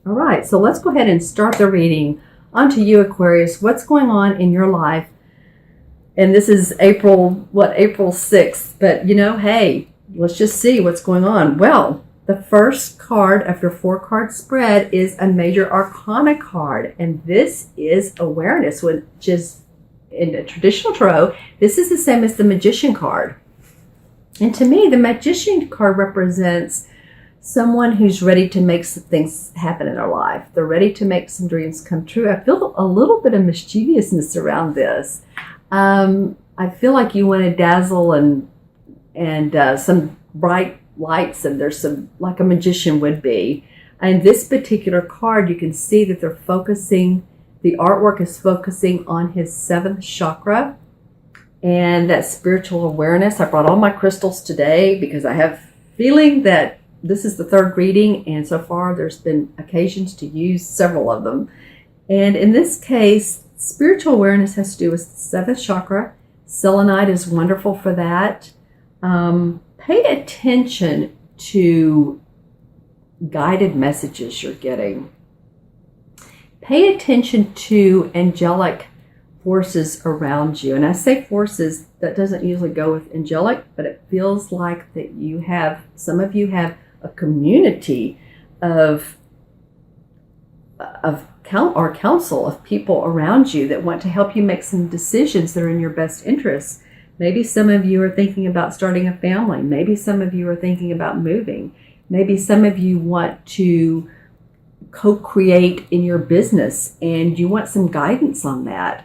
All right, so let's go ahead and start the reading. On to you, Aquarius. What's going on in your life? And this is April 6th. But, hey, let's just see what's going on. Well, the first card of your 4-card spread is a major arcana card. And this is awareness, which is in a traditional tarot. This is the same as the magician card. And to me, the magician card represents someone who's ready to make some things happen in their life. They're ready to make some dreams come true. I feel a little bit of mischievousness around this. I feel like you want to dazzle and some bright lights, and there's some, like a magician would be. And this particular card, you can see that they're focusing, the artwork is focusing on his 7th chakra and that spiritual awareness. I brought all my crystals today because I have feeling that this is the 3rd reading, and so far there's been occasions to use several of them. And in this case, spiritual awareness has to do with the 7th chakra. Selenite is wonderful for that. Pay attention to guided messages you're getting. Pay attention to angelic forces around you. And I say forces, that doesn't usually go with angelic, but it feels like that some of you have a community of counsel of people around you that want to help you make some decisions that are in your best interests. Maybe some of you are thinking about starting a family. Maybe some of you are thinking about moving. Maybe some of you want to co-create in your business and you want some guidance on that.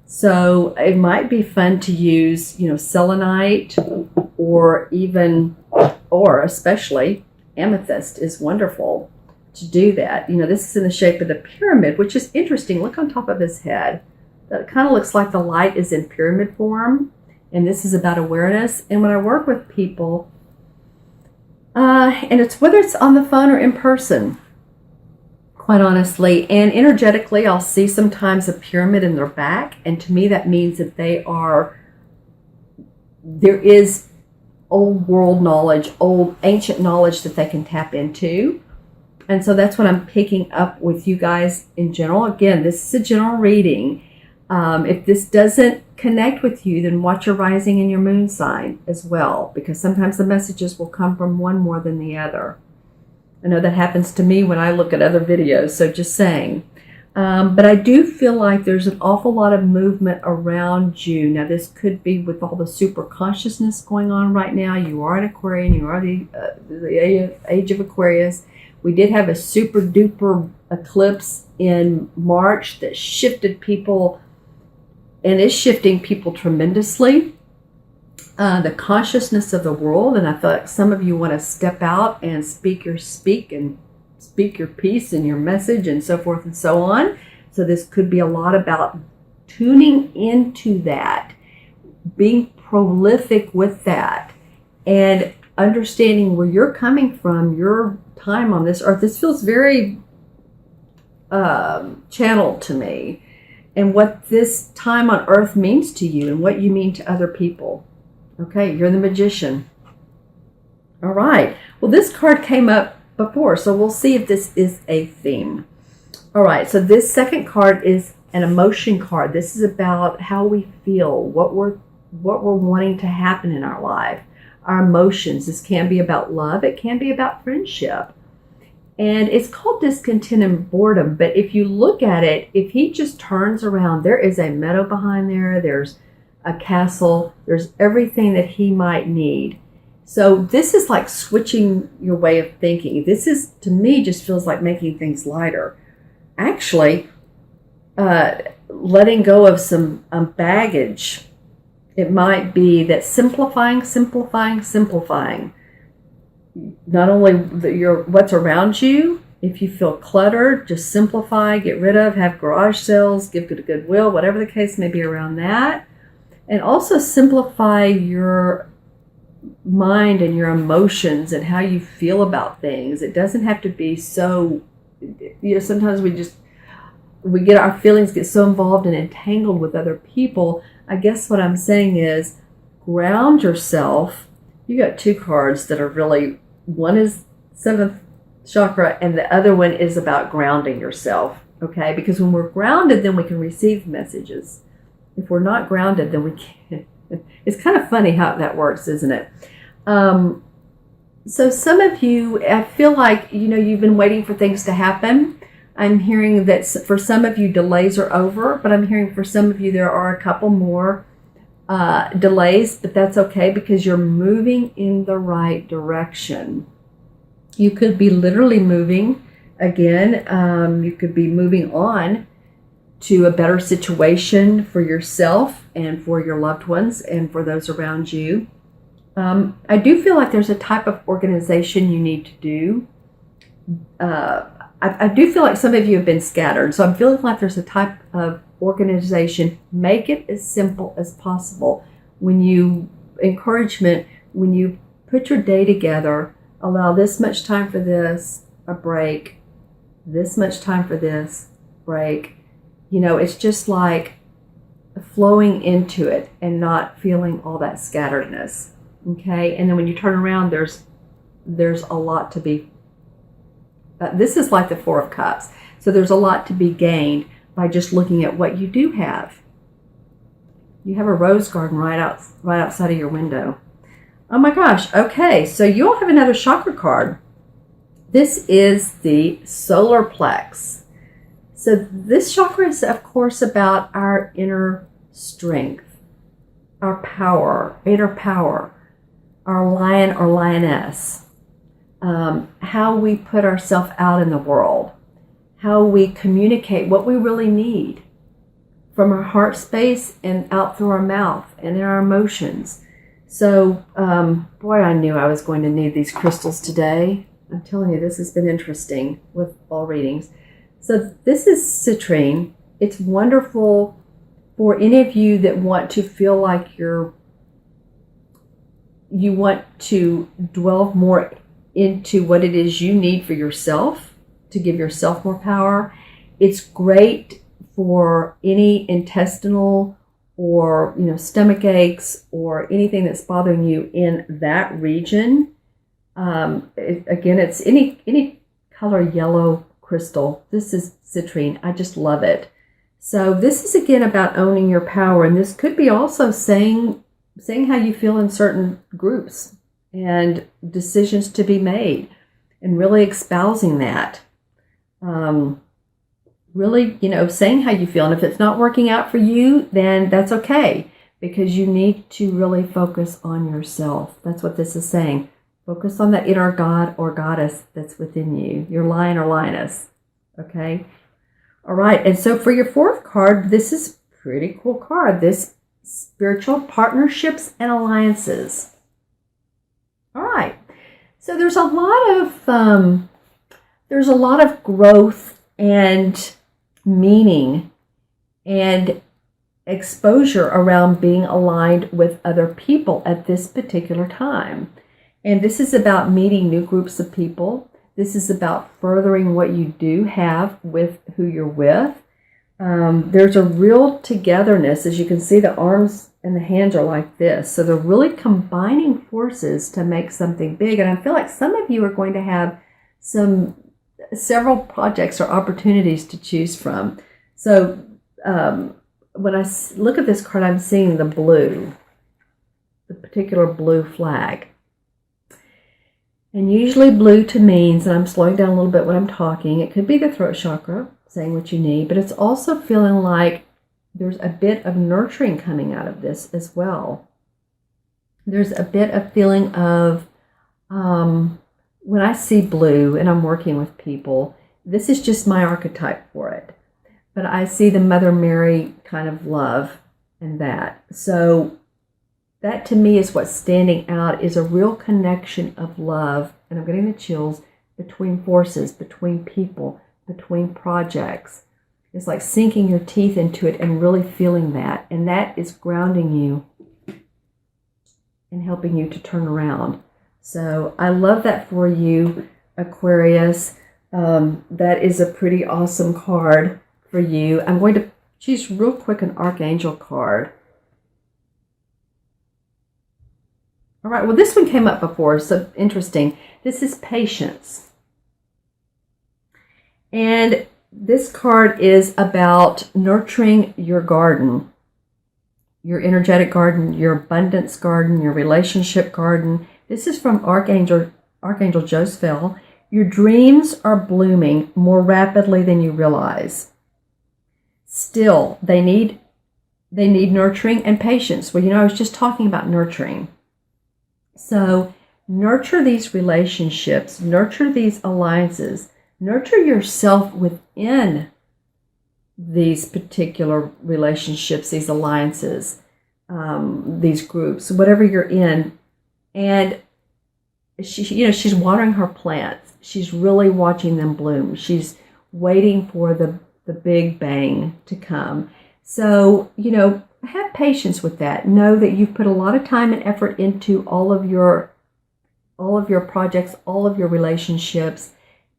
So it might be fun to use, selenite, or especially amethyst is wonderful to do that. This is in the shape of the pyramid, which is interesting. Look on top of his head. That kind of looks like the light is in pyramid form. And this is about awareness. And when I work with people, and it's whether it's on the phone or in person, quite honestly, and energetically, I'll see sometimes a pyramid in their back. And to me, that means that there is old world knowledge, old ancient knowledge that they can tap into. And so that's what I'm picking up with you guys in general. Again, this is a general reading. If this doesn't connect with you, then watch your rising and your moon sign as well, because sometimes the messages will come from one more than the other. I know that happens to me when I look at other videos, so just saying. But I do feel like there's an awful lot of movement around you. Now, this could be with all the super consciousness going on right now. You are an Aquarian. You are the age of Aquarius. We did have a super duper eclipse in March that shifted people and is shifting people tremendously. The consciousness of the world, and I feel like some of you want to step out and speak your piece and your message and so forth and so on. So this could be a lot about tuning into that, being prolific with that, and understanding where you're coming from, your time on this earth. This feels very channeled to me, and what this time on earth means to you and what you mean to other people. Okay, you're the magician. All right. Well, this card came up before, so we'll see if this is a theme. All right, so this second card is an emotion card. This is about how we feel, what we're wanting to happen in our life, our emotions. This can be about love. It can be about friendship. And it's called discontent and boredom. But if you look at it, if he just turns around, there is a meadow behind there. There's a castle. There's everything that he might need. So this is like switching your way of thinking. This is, to me, just feels like making things lighter. Actually, letting go of some baggage. It might be that simplifying. Not only what's around you. If you feel cluttered, just simplify, get rid of, have garage sales, give to Goodwill, whatever the case may be around that. And also simplify your mind and your emotions and how you feel about things. It doesn't have to be so, sometimes we get our feelings get so involved and entangled with other people. I guess what I'm saying is ground yourself. You got two cards that are really, one is 7th chakra, and the other one is about grounding yourself. Okay, because when we're grounded, then we can receive messages. If we're not grounded, then we can't. It's kind of funny how that works, isn't it? So some of you, I feel like, you've been waiting for things to happen. I'm hearing that for some of you, delays are over, but I'm hearing for some of you, there are a couple more delays, but that's okay because you're moving in the right direction. You could be literally moving again. You could be moving on to a better situation for yourself and for your loved ones and for those around you. I do feel like there's a type of organization you need to do. I do feel like some of you have been scattered, so I'm feeling like there's a type of organization. Make it as simple as possible. When you put your day together, allow this much time for this, a break, this much time for this, break. It's just like flowing into it and not feeling all that scatteredness. Okay, and then when you turn around, there's a lot to be. This is like the Four of Cups, so there's a lot to be gained by just looking at what you do have. You have a rose garden right outside of your window. Oh my gosh! Okay, so you'll have another chakra card. This is the solar plex. So this chakra is, of course, about our inner strength, our power, inner power, our lion or lioness, how we put ourselves out in the world, how we communicate what we really need from our heart space and out through our mouth and in our emotions. So, boy, I knew I was going to need these crystals today. I'm telling you, this has been interesting with all readings. So this is citrine. It's wonderful for any of you that want to feel like you want to dwell more into what it is you need for yourself to give yourself more power. It's great for any intestinal or stomach aches or anything that's bothering you in that region. Again, it's any color yellow crystal. This is citrine. I just love it. So this is again about owning your power, and this could be also saying how you feel in certain groups and decisions to be made, and really espousing that. Really, saying how you feel, and if it's not working out for you, then that's okay, because you need to really focus on yourself. That's what this is saying. Focus on that inner god or goddess that's within you, your lion or lioness. Okay? All right. And so for your fourth card, this is a pretty cool card. This spiritual partnerships and alliances. All right. So there's a lot of growth and meaning and exposure around being aligned with other people at this particular time. And this is about meeting new groups of people. This is about furthering what you do have with who you're with. There's a real togetherness. As you can see, the arms and the hands are like this. So they're really combining forces to make something big. And I feel like some of you are going to have several projects or opportunities to choose from. So when I look at this card, I'm seeing the particular blue flag. And usually blue to means, and I'm slowing down a little bit when I'm talking, it could be the throat chakra, saying what you need, but it's also feeling like there's a bit of nurturing coming out of this as well. There's a bit of feeling of, when I see blue and I'm working with people, this is just my archetype for it. But I see the Mother Mary kind of love and that. So that to me is what's standing out, is a real connection of love, and I'm getting the chills, between forces, between people, between projects. It's like sinking your teeth into it and really feeling that. And that is grounding you and helping you to turn around. So I love that for you, Aquarius. That is a pretty awesome card for you. I'm going to choose real quick an Archangel card. All right, well, this one came up before, so interesting. This is patience. And this card is about nurturing your garden, your energetic garden, your abundance garden, your relationship garden. This is from Archangel Joseph. Your dreams are blooming more rapidly than you realize. Still, they need nurturing and patience. Well, I was just talking about nurturing. So nurture these relationships, nurture these alliances, nurture yourself within these particular relationships, these alliances, these groups, whatever you're in. And she's watering her plants. She's really watching them bloom. She's waiting for the big bang to come. So, have patience with that. Know that you've put a lot of time and effort into all of your projects, all of your relationships,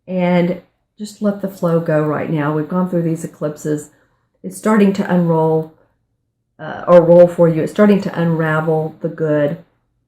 and just let the flow go right now. We've gone through these eclipses. It's starting to unroll or roll for you. It's starting to unravel the good.